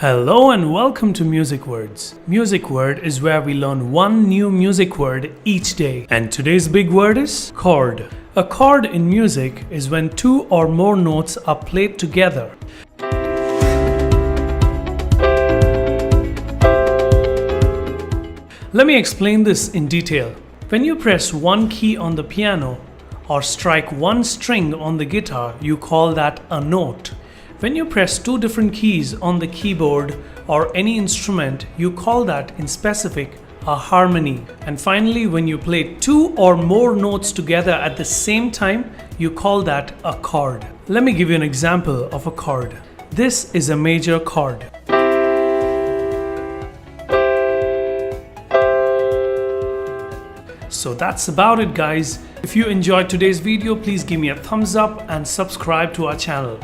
Hello and welcome to MusicWords. MusicWord is where we learn one new music word each day. And today's big word is chord. A chord in music is when two or more notes are played together. Let me explain this in detail. When you press one key on the piano or strike one string on the guitar, you call that a note. When you press two different keys on the keyboard or any instrument, you call that in specific a harmony. And finally, when you play two or more notes together at the same time, you call that a chord. Let me give you an example of a chord. This is a major chord. So that's about it, guys. If you enjoyed today's video, please give me a thumbs up and subscribe to our channel.